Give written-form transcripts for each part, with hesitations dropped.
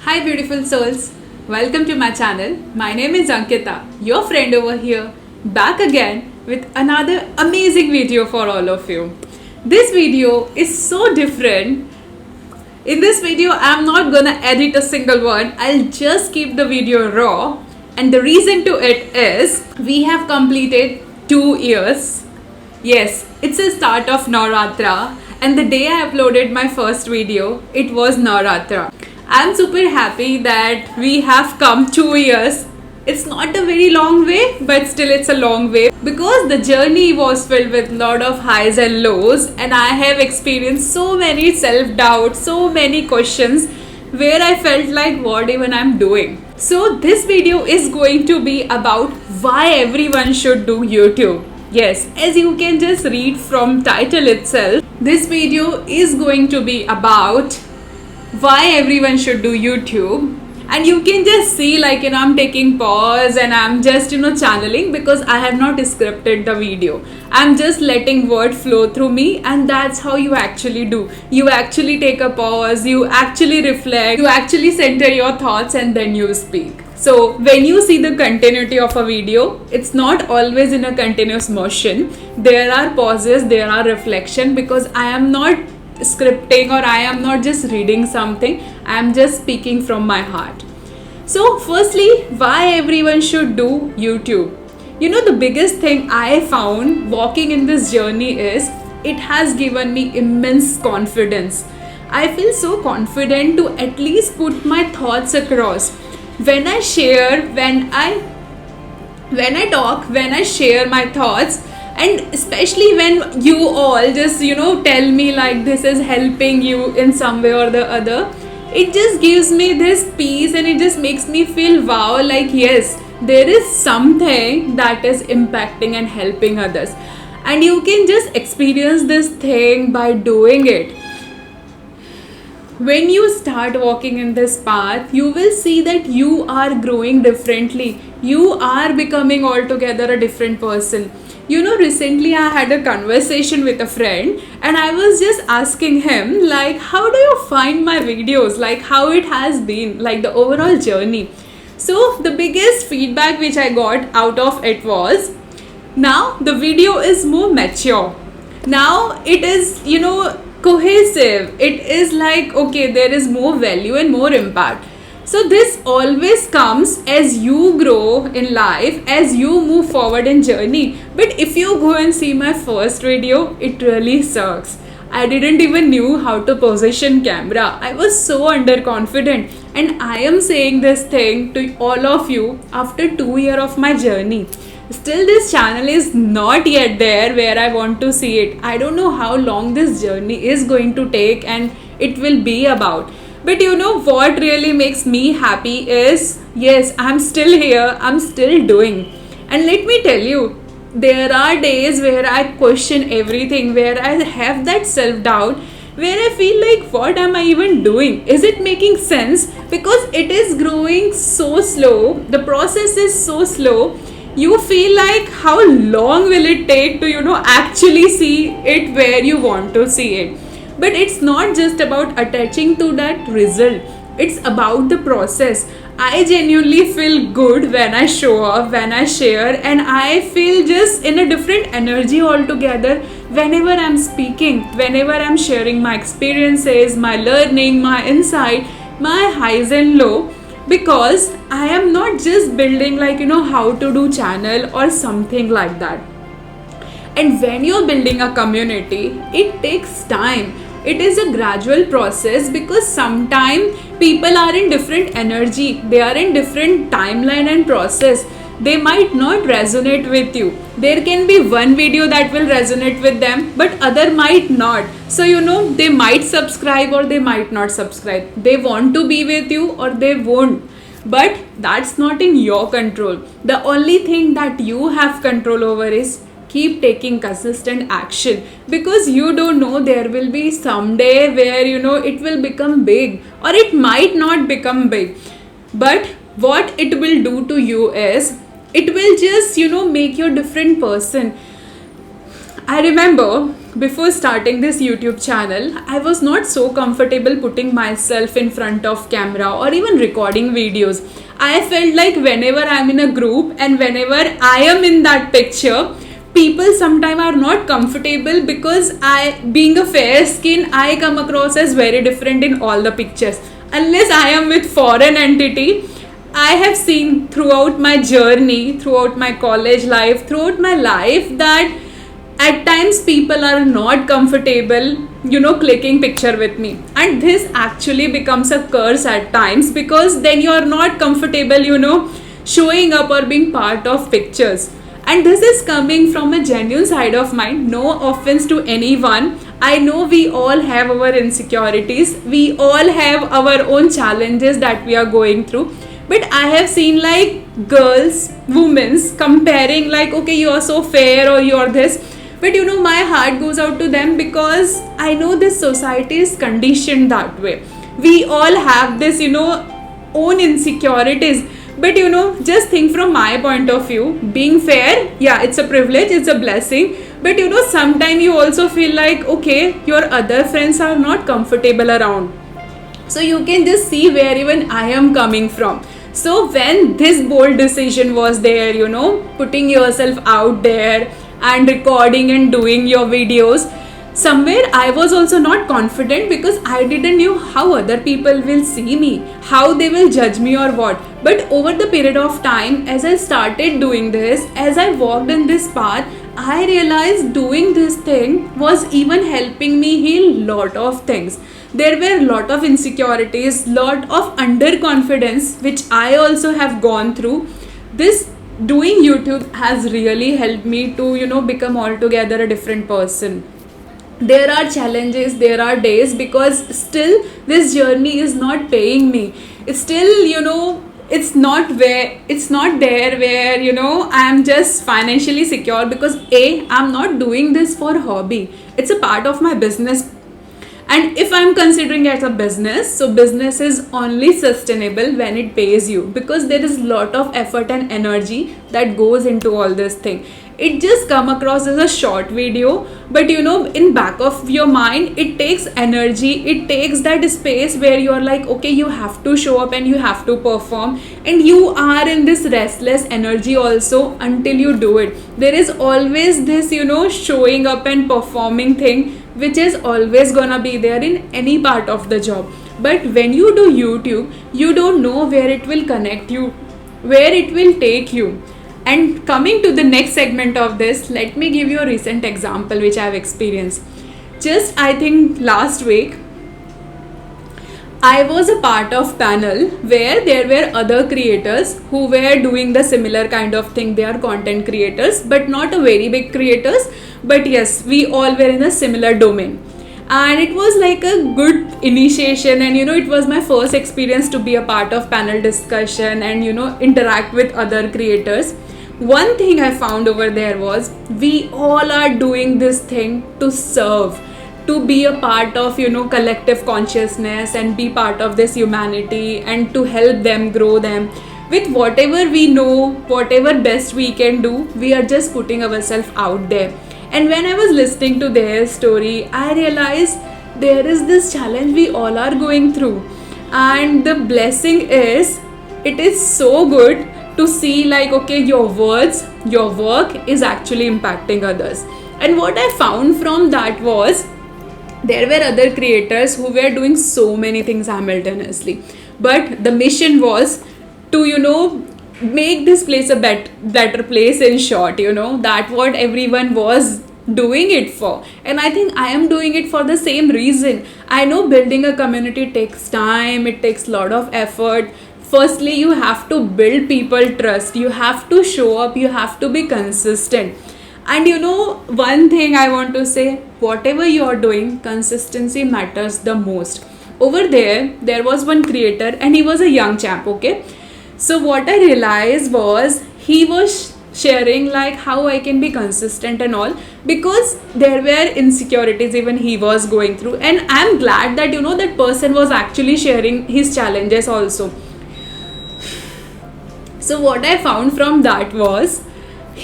Hi beautiful souls, welcome to my channel. My name is Ankita, your friend over here, back again with another amazing video for all of you. This video is so different. In this video, I'm not gonna edit a single one. I'll just keep the video raw. And the reason to it is we have completed 2 years. Yes, it's the start of Navratra, and the day I uploaded my first video, it was Navratra. I'm super happy that we have come 2 years. It's not a very long way, but still it's a long way because the journey was filled with lot of highs and lows, and I have experienced so many self-doubt, so many questions where I felt like what even I'm doing. So this video is going to be about why everyone should do YouTube. Yes, as you can just read from title itself, this video is going to be about why everyone should do YouTube. And you can just see I'm taking pause and I'm just channeling because I have not scripted the video. I'm just letting word flow through me, and that's how you actually do. You actually take a pause, you actually reflect, you actually center your thoughts, and then you speak. So when you see the continuity of a video, it's not always in a continuous motion. There are pauses, there are reflection, because I am not scripting or I am not just reading something, I am just speaking from my heart. So firstly, why everyone should do YouTube? The biggest thing I found walking in this journey is it has given me immense confidence. I feel so confident to at least put my thoughts across. When I share, when I talk, when I share my thoughts, and especially when you all just tell me this is helping you in some way or the other, it just gives me this peace, and it just makes me feel wow, yes, there is something that is impacting and helping others. And you can just experience this thing by doing it. When you start walking in this path, you will see that you are growing differently. You are becoming altogether a different person. Recently I had a conversation with a friend, and I was just asking him how do you find my videos, how it has been, the overall journey. So the biggest feedback which I got out of it was, now the video is more mature. Now it is, cohesive. It is okay, there is more value and more impact. So this always comes as you grow in life, as you move forward in journey. But if you go and see my first video, it really sucks. I didn't even knew how to position camera. I was so underconfident, and I am saying this thing to all of you after 2 years of my journey. Still this channel is not yet there where I want to see it. I don't know how long this journey is going to take and it will be about. But what really makes me happy is, yes, I'm still here, I'm still doing. And let me tell you, there are days where I question everything, where I have that self-doubt, where I feel what am I even doing? Is it making sense? Because it is growing so slow, the process is so slow. You feel how long will it take to actually see it where you want to see it. But it's not just about attaching to that result, it's about the process. I genuinely feel good when I show up, when I share, and I feel just in a different energy altogether whenever I'm speaking, whenever I'm sharing my experiences, my learning, my insight, my highs and lows. Because I am not just building how to do channel or something like that. And when you're building a community, it takes time. It is a gradual process, because sometimes people are in different energy, they are in different timeline and process. They might not resonate with you. There can be one video that will resonate with them, but other might not. So they might subscribe or they might not subscribe. They want to be with you or they won't. But that's not in your control. The only thing that you have control over is keep taking consistent action, because you don't know, there will be someday where it will become big, or it might not become big. But what it will do to you is, it will just make you a different person. I remember before starting this YouTube channel, I was not so comfortable putting myself in front of camera or even recording videos. I felt like whenever I'm in a group and whenever I am in that picture, people sometimes are not comfortable because being a fair skin, I come across as very different in all the pictures. Unless I am with foreign entity, I have seen throughout my journey, throughout my college life, throughout my life, that at times people are not comfortable, clicking picture with me, and this actually becomes a curse at times, because then you are not comfortable, showing up or being part of pictures. And this is coming from a genuine side of mine. No offense to anyone. I know we all have our insecurities, we all have our own challenges that we are going through, but I have seen like girls, women's comparing, like, okay, you are so fair or you are this. But my heart goes out to them, because I know this society is conditioned that way. We all have this, own insecurities. But just think from my point of view, being fair, yeah, it's a privilege, it's a blessing. But sometimes you also feel like, okay, your other friends are not comfortable around. So you can just see where even I am coming from. So when this bold decision was there, putting yourself out there and recording and doing your videos, somewhere I was also not confident, because I didn't know how other people will see me, how they will judge me or what. But over the period of time, as I started doing this, as I walked in this path, I realized doing this thing was even helping me heal lot of things. There were lot of insecurities, lot of underconfidence, which I also have gone through. This doing YouTube has really helped me to become altogether a different person. There are challenges, there are days, because still this journey is not paying me. It's still, it's not there where I am just financially secure, because I'm not doing this for hobby, it's a part of my business. And if I'm considering it as a business, so business is only sustainable when it pays you, because there is lot of effort and energy that goes into all this thing. It just come across as a short video, but in back of your mind, it takes energy, it takes that space where you're like, okay, you have to show up and you have to perform, and you are in this restless energy also until you do it. There is always this showing up and performing thing, which is always gonna be there in any part of the job. But when you do YouTube, you don't know where it will connect you, where it will take you. And coming to the next segment of this, let me give you a recent example which I have experienced. Just I think last week, I was a part of panel where there were other creators who were doing the similar kind of thing. They are content creators, but not a very big creators. But yes, we all were in a similar domain. And it was like a good initiation, and it was my first experience to be a part of panel discussion and interact with other creators. One thing I found over there was, we all are doing this thing to serve, to be a part of collective consciousness and be part of this humanity, and to help them grow them with whatever we know, whatever best we can do. We are just putting ourselves out there. And when I was listening to their story, I realized there is this challenge we all are going through, and the blessing is, it is so good to see like, okay, your words, your work is actually impacting others. And what I found from that was, there were other creators who were doing so many things simultaneously, but the mission was to make this place a better place. In short, that what everyone was doing it for. And I think I am doing it for the same reason. I know building a community takes time, it takes a lot of effort. Firstly, you have to build people trust, you have to show up, you have to be consistent. And one thing I want to say, whatever you're doing, consistency matters the most. Over there was one creator, and he was a young chap, okay? So what I realized was, he was sharing like how I can be consistent and all, because there were insecurities even he was going through. And I'm glad that that person was actually sharing his challenges also. So what I found from that was,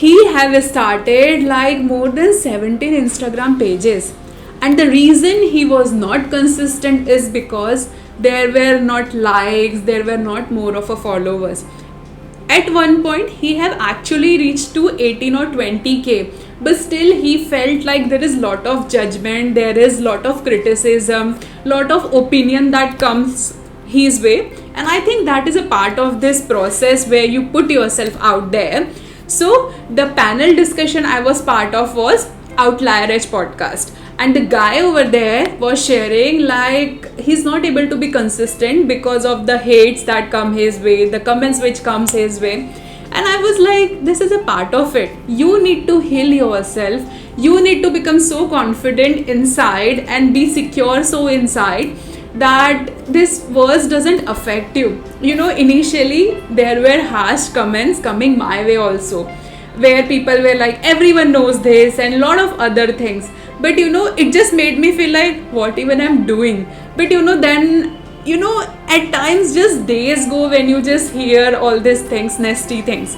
he have started like more than 17 Instagram pages, and the reason he was not consistent is because there were not likes, there were not more of a followers. At one point he have actually reached to 18 or 20k, but still he felt like there is lot of judgment, there is lot of criticism, lot of opinion that comes his way. And I think that is a part of this process where you put yourself out there. So the panel discussion I was part of was Outlier Edge podcast, and the guy over there was sharing like he's not able to be consistent because of the hates that come his way, the comments which comes his way. And I was like, this is a part of it. You need to heal yourself, you need to become so confident inside and be secure so inside that this verse doesn't affect you. You know, initially there were harsh comments coming my way also, where people were like, everyone knows this and a lot of other things. But you know, it just made me feel like what even I'm doing. But you know, then you know, at times just days go when you just hear all these things, nasty things.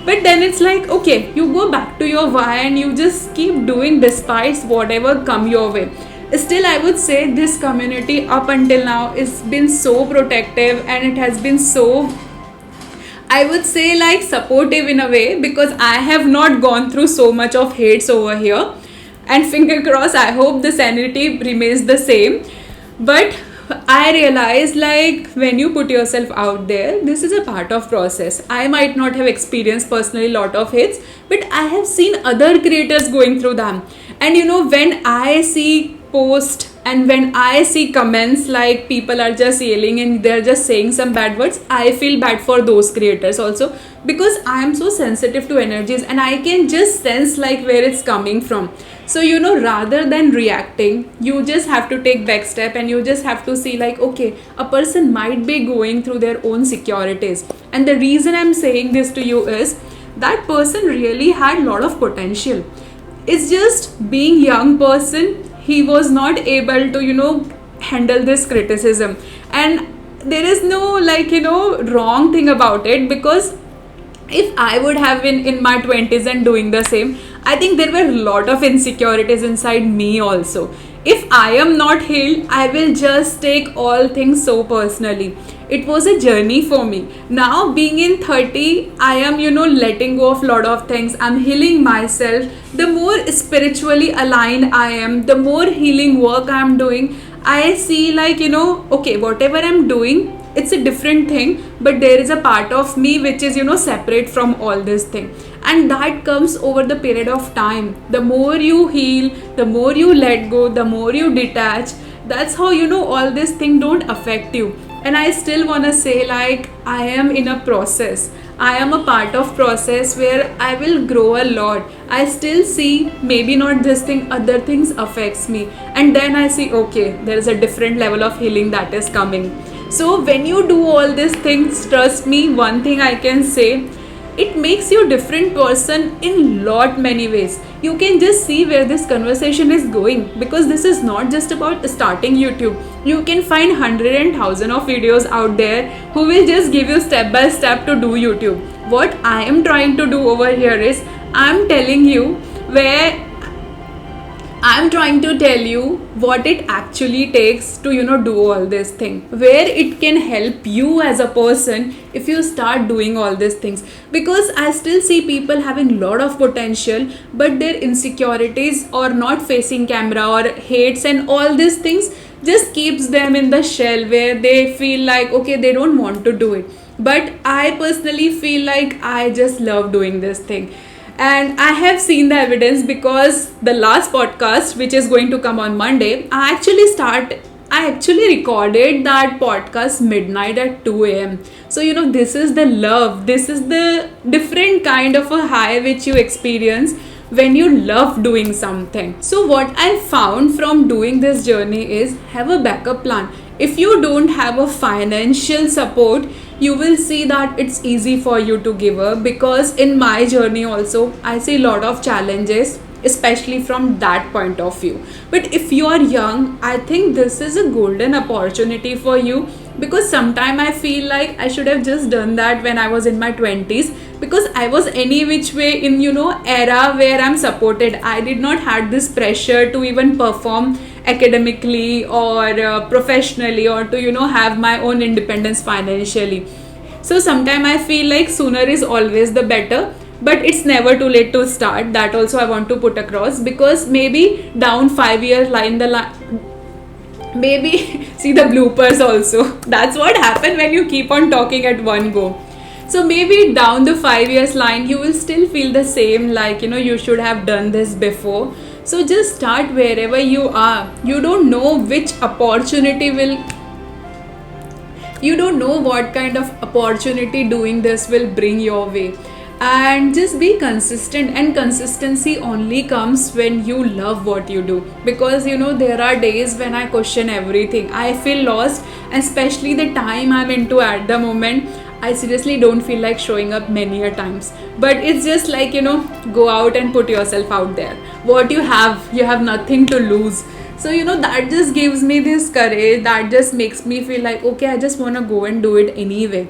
But then it's like, okay, you go back to your why and you just keep doing despite whatever come your way. Still, I would say this community up until now has been so protective, and it has been so, I would say, like supportive in a way, because I have not gone through so much of hates over here. And finger crossed, I hope the sanity remains the same. But I realized like when you put yourself out there, this is a part of process. I might not have experienced personally a lot of hits, but I have seen other creators going through them. And you know, when I see post and when I see comments like people are just yelling and they're just saying some bad words, I feel bad for those creators also, because I am so sensitive to energies and I can just sense like where it's coming from. So you know, rather than reacting, you just have to take back step and you just have to see like, okay, a person might be going through their own securities, and the reason I'm saying this to you is that person really had a lot of potential. It's just being young person, he was not able to, you know, handle this criticism. And there is no like, you know, wrong thing about it, because if I would have been in my 20s and doing the same, I think there were a lot of insecurities inside me also. If I am not healed, I will just take all things so personally. It was a journey for me. Now being in 30, I am, you know, letting go of a lot of things. I'm healing myself. The more spiritually aligned I am, the more healing work I'm doing, I see like, you know, okay, whatever I'm doing, it's a different thing, but there is a part of me which is, you know, separate from all this thing. And that comes over the period of time. The more you heal, the more you let go, the more you detach, that's how, you know, all this thing don't affect you. And I still want to say like, I am in a process, I am a part of process where I will grow a lot. I still see maybe not this thing, other things affects me, and then I see, okay, there is a different level of healing that is coming. So when you do all these things, trust me, one thing I can say, it makes you different person in lot many ways. You can just see where this conversation is going, because this is not just about starting YouTube. You can find 100 and 1000 of videos out there who will just give you step by step to do YouTube. What I am trying to do over here is I'm telling you where I'm trying to tell you what it actually takes to, you know, do all this thing, where it can help you as a person if you start doing all these things. Because I still see people having a lot of potential, but their insecurities or not facing camera or hates and all these things just keeps them in the shell where they feel like, okay, they don't want to do it. But I personally feel like I just love doing this thing. And I have seen the evidence, because the last podcast, which is going to come on Monday, I actually recorded that podcast midnight at 2 a.m. So, you know, this is the love. This is the different kind of a high which you experience when you love doing something. So what I found from doing this journey is have a backup plan. If you don't have a financial support, you will see that it's easy for you to give up, because in my journey also I see a lot of challenges, especially from that point of view. But if you are young, I think this is a golden opportunity for you, because sometimes I feel like I should have just done that when I was in my 20s. because I was any which way in, era where I'm supported. I did not had this pressure to even perform academically or professionally, or to have my own independence financially. So sometimes I feel like sooner is always the better, but it's never too late to start. That also I want to put across, because maybe down 5 years line the line, maybe see the bloopers also. That's what happen when you keep on talking at one go. So maybe down the 5 years line you will still feel the same, like you should have done this before. So just start wherever you are. You don't know what kind of opportunity doing this will bring your way. And just be consistent, and consistency only comes when you love what you do. Because there are days when I question everything, I feel lost, especially the time I'm into at the moment. I seriously don't feel like showing up many a times, but it's just like go out and put yourself out there. What you have nothing to lose. So that just gives me this courage, that just makes me feel like, okay, I just want to go and do it anyway.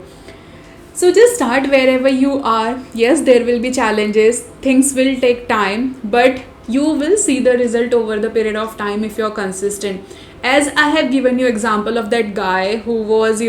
So just start wherever you are. Yes, there will be challenges, things will take time, but you will see the result over the period of time if you're consistent. As I have given you example of that guy who was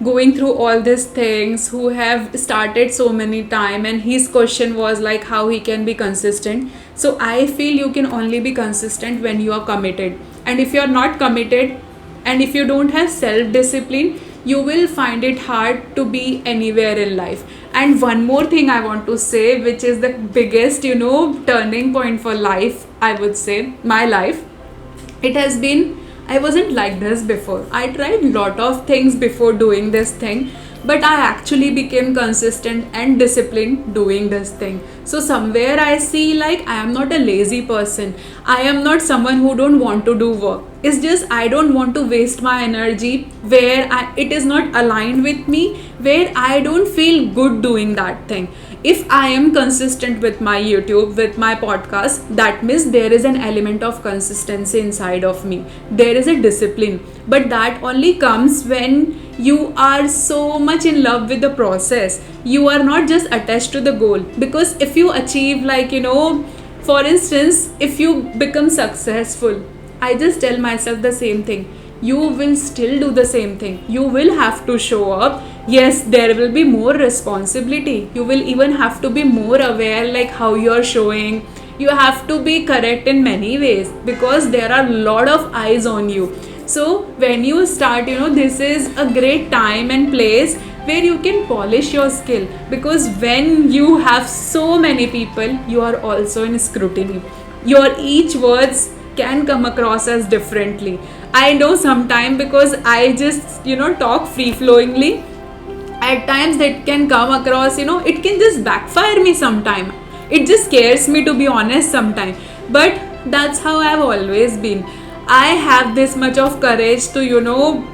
going through all these things, who have started so many time, and his question was like how he can be consistent. So I feel you can only be consistent when you are committed. And if you are not committed, and if you don't have self discipline, you will find it hard to be anywhere in life. And one more thing I want to say, which is the biggest turning point for life, I would say my life, it has been, I wasn't like this before. I tried lot of things before doing this thing, but I actually became consistent and disciplined doing this thing. So somewhere I see like I am not a lazy person. I am not someone who don't want to do work. It's just I don't want to waste my energy where it is not aligned with me, where I don't feel good doing that thing. If I am consistent with my YouTube, with my podcast, that means there is an element of consistency inside of me. There is a discipline, but that only comes when you are so much in love with the process. You are not just attached to the goal. Because if you achieve, like for instance, if you become successful, I just tell myself the same thing. You will still do the same thing. You will have to show up. Yes, there will be more responsibility. You will even have to be more aware like how you are showing. You have to be correct in many ways, because there are a lot of eyes on you. So when you start, this is a great time and place where you can polish your skill. Because when you have so many people, you are also in scrutiny. Your each words can come across as differently. I know sometimes, because I just talk free flowingly, at times that can come across, it can just backfire me sometime. It just scares me, to be honest, sometime. But that's how I've always been. I have this much of courage to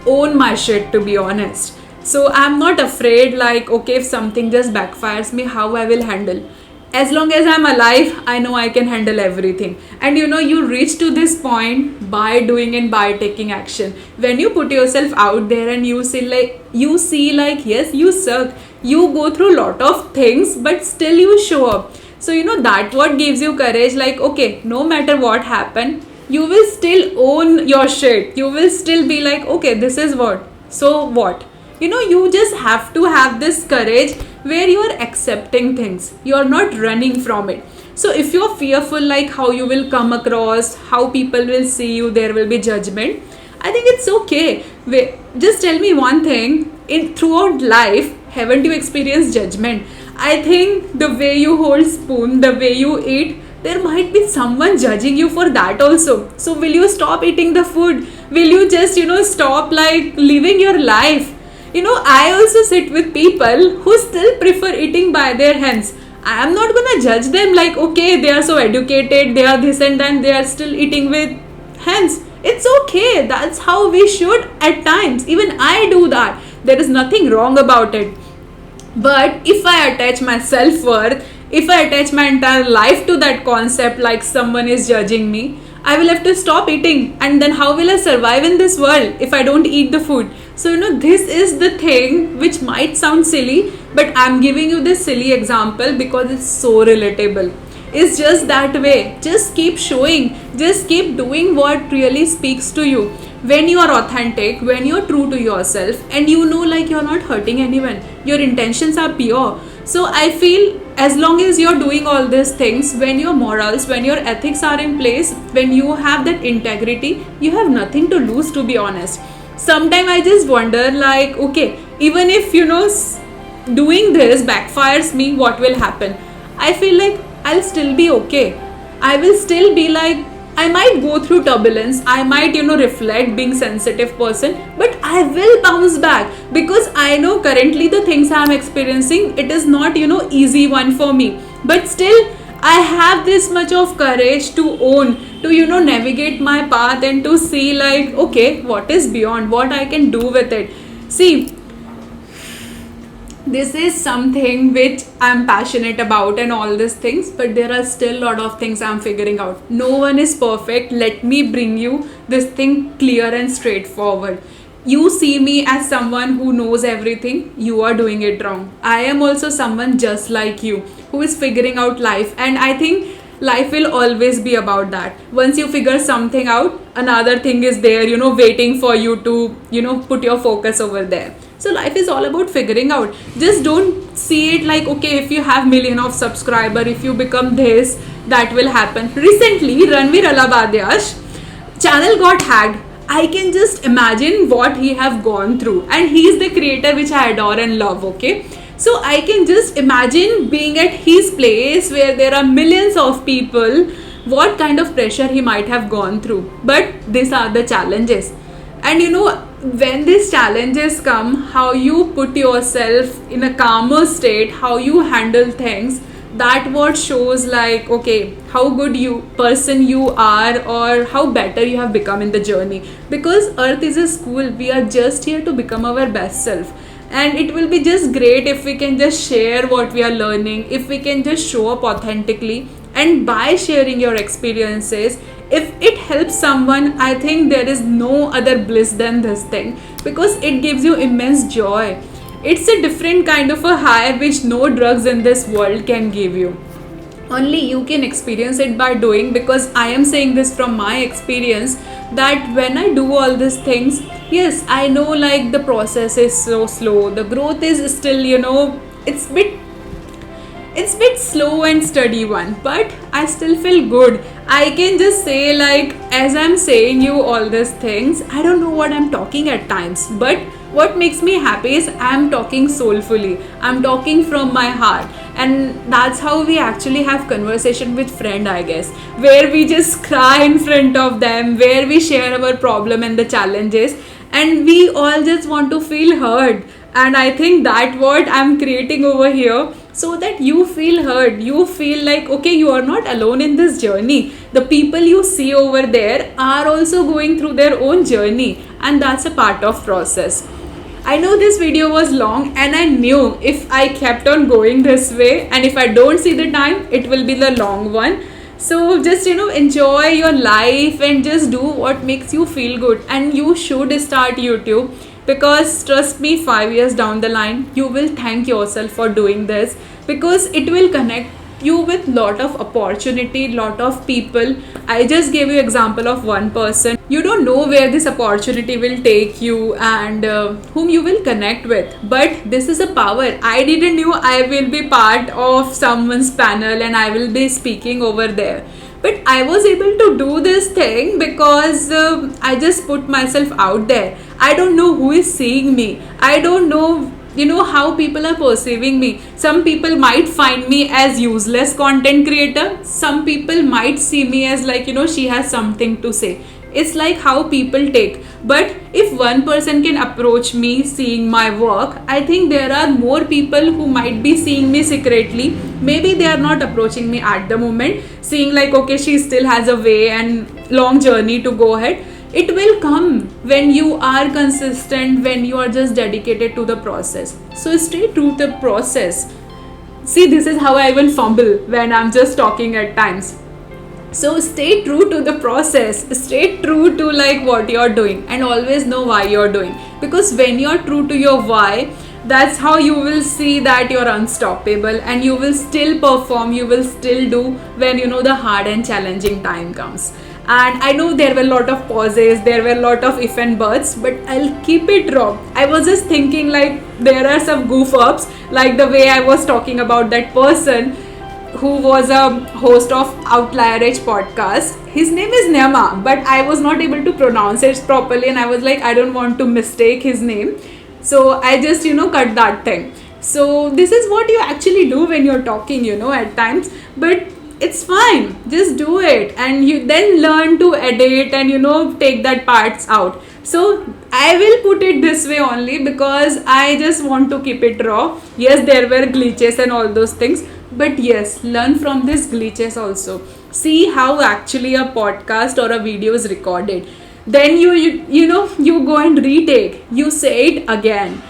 own my shit, to be honest. So I'm not afraid, like, okay, if something just backfires me, how I will handle. As long as I'm alive, I know I can handle everything. And you reach to this point by doing and by taking action. When you put yourself out there and you see like yes, you suck, you go through a lot of things, but still you show up. So that what gives you courage, like, okay, no matter what happened, you will still own your shit. You will still be like, okay, this is what, so what. You just have to have this courage where you are accepting things. You are not running from it. So if you're fearful like how you will come across, how people will see you, there will be judgment, I think it's okay. Just tell me one thing. Throughout life, haven't you experienced judgment? I think the way you hold spoon, the way you eat, there might be someone judging you for that also. So will you stop eating the food? Will you just stop like living your life? I also sit with people who still prefer eating by their hands. I am not gonna judge them like, okay, they are so educated, they are this and that, they are still eating with hands. It's okay. That's how we should at times. Even I do that. There is nothing wrong about it. But if I attach my self-worth, if I attach my entire life to that concept like someone is judging me, I will have to stop eating, and then how will I survive in this world if I don't eat the food? So, this is the thing which might sound silly, but I'm giving you this silly example because it's so relatable. It's just that way. Just keep showing, just keep doing what really speaks to you. When you are authentic, when you're true to yourself, and like you're not hurting anyone, your intentions are pure. So I feel as long as you're doing all these things, when your morals, when your ethics are in place, when you have that integrity, you have nothing to lose, to be honest. Sometimes I just wonder, like, okay, even if doing this backfires me, what will happen? I feel like I'll still be okay. I will still be like, I might go through turbulence, I might reflect being sensitive person, but I will bounce back, because I know currently the things I'm experiencing, it is not easy one for me, but still I have this much of courage to own, to navigate my path, and to see, like, okay, what is beyond, what I can do with it. See, this is something which I'm passionate about and all these things, but there are still a lot of things I'm figuring out. No one is perfect. Let me bring you this thing clear and straightforward. You see me as someone who knows everything. You are doing it wrong. I am also someone just like you who is figuring out life, and I think life will always be about that. Once you figure something out, another thing is there, waiting for you to put your focus over there. So life is all about figuring out. Just don't see it like, okay, if you have million of subscriber, if you become this, that will happen. Recently, Ranveer Alabadia's channel got hacked. I can just imagine what he have gone through, and he is the creator which I adore and love. Okay, so I can just imagine being at his place where there are millions of people, what kind of pressure he might have gone through. But these are the challenges, and when these challenges come, how you put yourself in a calmer state, how you handle things, that what shows, like, okay, how good person you are, or how better you have become in the journey. Because earth is a school, we are just here to become our best self, and it will be just great if we can just share what we are learning, if we can just show up authentically. And by sharing your experiences, if it helps someone, I think there is no other bliss than this thing, because it gives you immense joy. It's a different kind of a high which no drugs in this world can give you. Only you can experience it by doing, because I am saying this from my experience, that when I do all these things, yes, I know, like, the process is so slow, the growth is still it's bit slow and steady one, but I still feel good. I can just say, like, as I'm saying you all these things, I don't know what I'm talking at times, but what makes me happy is I'm talking soulfully, I'm talking from my heart. And that's how we actually have conversation with friend, I guess, where we just cry in front of them, where we share our problem and the challenges, and we all just want to feel heard. And I think that what I'm creating over here, so that you feel heard, you feel like, okay, you are not alone in this journey. The people you see over there are also going through their own journey, and that's a part of process. I know this video was long, and I knew if I kept on going this way, and if I don't see the time, it will be the long one. So just enjoy your life and just do what makes you feel good. And you should start YouTube, because trust me, 5 years down the line, you will thank yourself for doing this, because it will connect you with lot of opportunity, lot of people. I just gave you example of one person. You don't know where this opportunity will take you, and whom you will connect with, but this is a power. I didn't knew I will be part of someone's panel and I will be speaking over there, but I was able to do this thing because I just put myself out there. I don't know who is seeing me, I don't know how people are perceiving me. Some people might find me as useless content creator, some people might see me as, like, she has something to say. It's like how people take. But if one person can approach me seeing my work, I think there are more people who might be seeing me secretly. Maybe they are not approaching me at the moment, seeing like, okay, she still has a way and long journey to go ahead. It will come when you are consistent, when you are just dedicated to the process. So stay true to the process. See, this is how I will fumble when I'm just talking at times. So stay true to the process, stay true to like what you're doing, and always know why you're doing, because when you're true to your why, that's how you will see that you're unstoppable, and you will still perform, you will still do when the hard and challenging time comes. And I know there were a lot of pauses, there were a lot of if and buts, but I'll keep it raw. I was just thinking like there are some goof ups, like the way I was talking about that person who was a host of Outlier Edge podcast. His name is Nema, but I was not able to pronounce it properly, and I was like, I don't want to mistake his name. So I just, cut that thing. So this is what you actually do when you're talking, at times. But it's fine. Just do it. And you then learn to edit and, take that parts out. So I will put it this way only because I just want to keep it raw. Yes, there were glitches and all those things. But yes, learn from these glitches also. See how actually a podcast or a video is recorded. Then you go and retake. You say it again.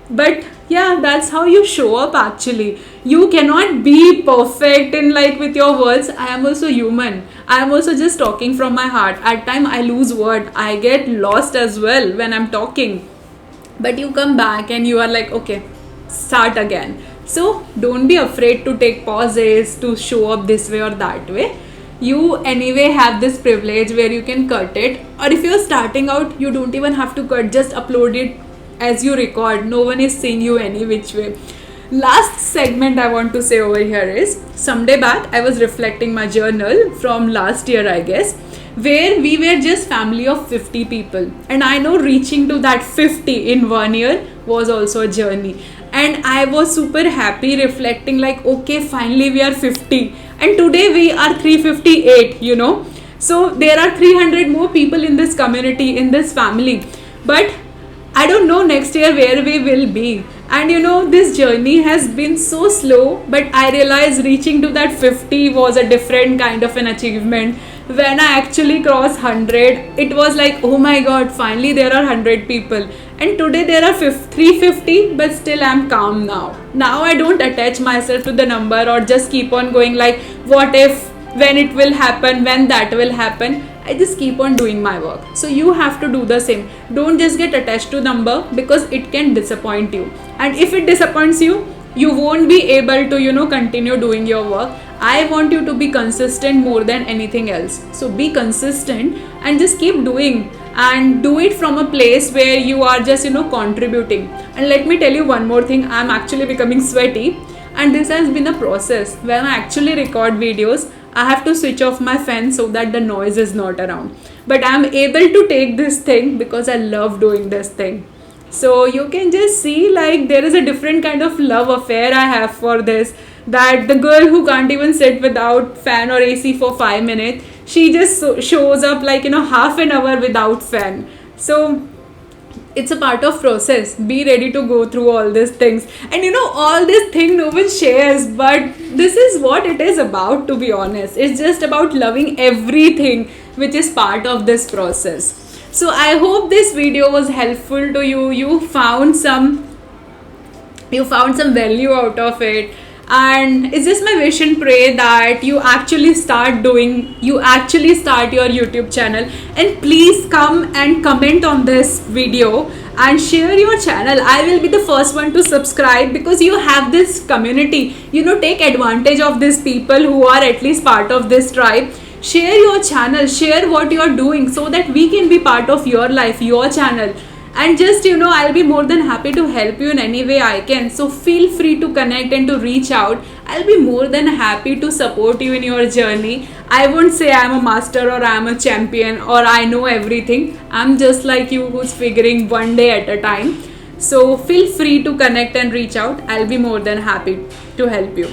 But yeah, that's how you show up actually. You cannot be perfect in like with your words. I am also human. I am also just talking from my heart. At time I lose word. I get lost as well when I'm talking. But you come back and you are like, okay, start again. So don't be afraid to take pauses, to show up this way or that way. You anyway have this privilege where you can cut it, or if you're starting out, you don't even have to cut, just upload it as you record. No one is seeing you any which way. Last segment I want to say over here is, someday back I was reflecting my journal from last year, I guess, where we were just family of 50 people, and I know reaching to that 50 in 1 year was also a journey. And I was super happy reflecting like, okay, finally we are 50, and today we are 358. So there are 300 more people in this community, in this family, but I don't know next year where we will be. And this journey has been so slow, but I realized reaching to that 50 was a different kind of an achievement. When I actually crossed 100, it was like, oh my god, finally there are 100 people. And today there are 350, but still I'm calm now. Now I don't attach myself to the number or just keep on going like, what if, when it will happen, when that will happen. I just keep on doing my work. So you have to do the same. Don't just get attached to number, because it can disappoint you. And if it disappoints you, you won't be able to, continue doing your work. I want you to be consistent more than anything else. So be consistent and just keep doing, and do it from a place where you are just, contributing. And let me tell you one more thing. I'm actually becoming sweaty, and this has been a process. When I actually record videos, I have to switch off my fan so that the noise is not around. But I'm able to take this thing because I love doing this thing. So you can just see like there is a different kind of love affair I have for this. That the girl who can't even sit without fan or AC for 5 minutes, she just shows up like half an hour without fan. So it's a part of process. Be ready to go through all these things, and all this thing no one shares, but this is what it is about, to be honest. It's just about loving everything which is part of this process. So I hope this video was helpful to you. You found some value out of it. And it's just my wish and pray that you actually start your YouTube channel. And please come and comment on this video and share your channel. I will be the first one to subscribe, because you have this community. Take advantage of these people who are at least part of this tribe. Share your channel, share what you are doing, so that we can be part of your life, your channel. And just I'll be more than happy to help you in any way I can. So feel free to connect and to reach out. I'll be more than happy to support you in your journey. I won't say I'm a master or I'm a champion or I know everything. I'm just like you, who's figuring one day at a time. So feel free to connect and reach out. I'll be more than happy to help you.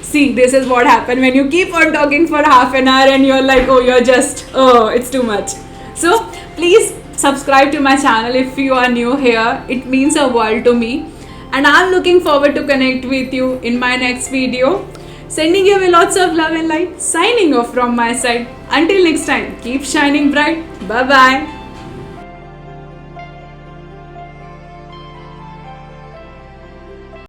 See, this is what happens when you keep on talking for half an hour and you're like, it's too much. So please subscribe to my channel if you are new here. It means a world to me. And I'm looking forward to connect with you in my next video. Sending you lots of love and light. Signing off from my side. Until next time, keep shining bright. Bye-bye.